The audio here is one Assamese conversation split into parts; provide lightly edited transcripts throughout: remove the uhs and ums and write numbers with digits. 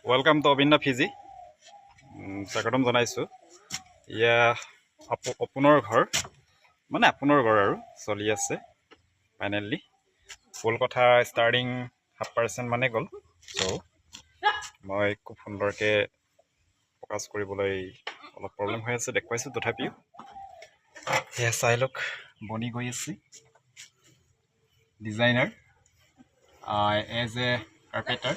ওয়েলকাম টু অবিন্না ফিজি স্বাগতম জনাইছোঁ ইয়া আপোনাৰ ঘৰ মানে আপোনাৰ ঘৰ আৰু চলি আছে ফাইনেলি ফুল কথা ষ্টাৰ্টিং 7% মানে গ'ল চ' মই খুব সুন্দৰকৈ ফ'কাছ কৰিবলৈ অলপ প্ৰব্লেম হৈ আছে দেখুৱাইছোঁ তথাপিও সেয়া চাই লওক বনি গৈ আছে ডিজাইনাৰ এজ এ কাৰ্পেটাৰ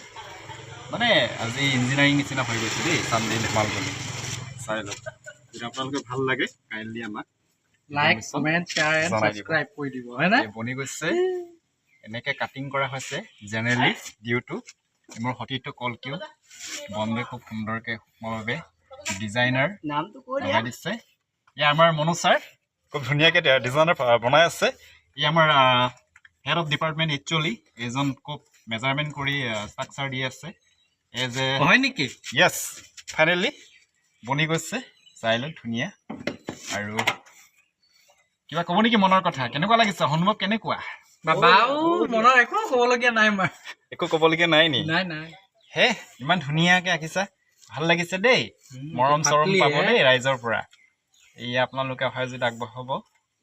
মানে আজি ইঞ্জিনিয়াৰিং নিচিনা হৈ গৈছে দেই চানডে ধেমাল বুলি চাই লওক যদি আপোনালোকে ভাল লাগে কাইণ্ডলি আমাক like comment share and subscribe কৰি দিব হয় না বনি গৈছে এনেকৈ কাটিং কৰা হৈছে জেনেৰেলি ডিউ টু মোৰ সতীৰ্থ কলকিউ বনবে খুব সুন্দৰকৈ সূক্ষ্মভাৱে ডিজাইনাৰ লগাই দিছে এয়া আমাৰ মনোজ ছাৰ খুব ধুনীয়াকৈ ডিজাইনাৰ বনাই আছে ই আমাৰ হেড অফ ডিপাৰ্টমেণ্ট একচুৱেলি এজন খুব মেজাৰমেণ্ট কৰি ষ্ট্ৰাকচাৰ দি আছে এজ এ হয় নেকি য়েছ ফাইনেলি বনি গৈছে চাই লওক ধুনীয়া আৰু কিবা ক'ব নেকি মনৰ কথা কেনেকুৱা লাগিছে সন্মুখ কেনেকুৱা বাবাও মনৰ একো ক'বলগীয়া নাই মই একো ক'বলগীয়া নাই নি নাই নাই হে ইমান ধুনীয়াকৈ আঁকিছা ভাল লাগিছে দেই মৰম চৰম পাব দেই ৰাইজৰ পৰা এই আপোনালোকে অহাই যদি আগবঢ়াব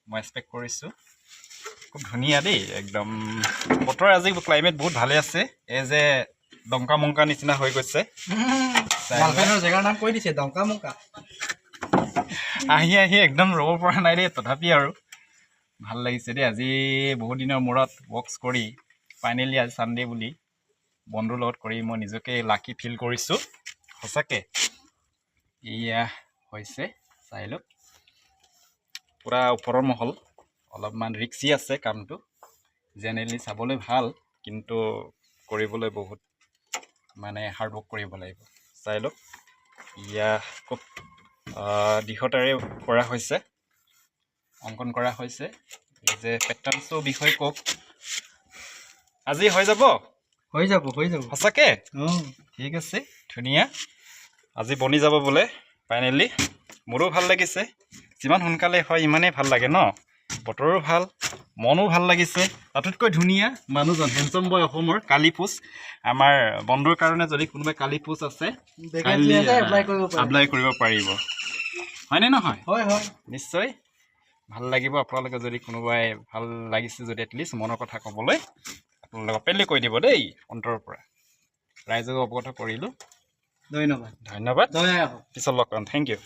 মই এক্সপেক্ট কৰিছোঁ খুব ধুনীয়া দেই একদম বতৰ আজি ক্লাইমেট বহুত ভালে আছে এজ এ ডংকা মংকা নিচিনা হৈ গৈছে জেগাৰ নাম কৈ দিছে ডংকা মংকা আহি আহি একদম ৰ'ব পৰা নাই দেই তথাপি আৰু ভাল লাগিছে দেই আজি বহুত দিনৰ মূৰত ৱৰ্কছ কৰি ফাইনেলি আজি ছানডে বুলি বন্ধুৰ লগত কৰি মই নিজকে লাকি ফিল কৰিছোঁ সঁচাকৈ এয়া হৈছে চাই লওক পূৰা ওপৰৰ মহল অলপমান ৰিক্সি আছে কামটো জেনেৰেলি চাবলৈ ভাল কিন্তু কৰিবলৈ বহুত মানে হাৰ্ডৱৰ্ক কৰিব লাগিব চাই লওক ইয়া খুব দৃঢ়তাৰে কৰা হৈছে অংকন কৰা হৈছে এই যে পেটাৰ্ণছৰ বিষয়ে কওক আজি হৈ যাব সঁচাকৈ ঠিক আছে ধুনীয়া আজি বনি যাব বোলে ফাইনেলি মোৰো ভাল লাগিছে যিমান সোনকালে হয় ইমানেই ভাল লাগে ন বতৰো ভাল মনো ভাল লাগিছে তাতোতকৈ ধুনীয়া মানুহজন হেণ্ডচম বয় অসমৰ কালি পোচ আমাৰ বন্ধুৰ কাৰণে যদি কোনোবাই কালি পোচ আছে এপ্লাই কৰিব পাৰিব হয়নে নহয় হয় নিশ্চয় ভাল লাগিব আপোনালোকে যদি কোনোবাই ভাল লাগিছে যদি এটলিষ্ট মনৰ কথা ক'বলৈ আপোনালোকে অপেনলি কৈ দিব দেই অন্তৰৰ পৰা ৰাইজক অৱগত কৰিলোঁ ধন্যবাদ পিছত লগ পাম থেংক ইউ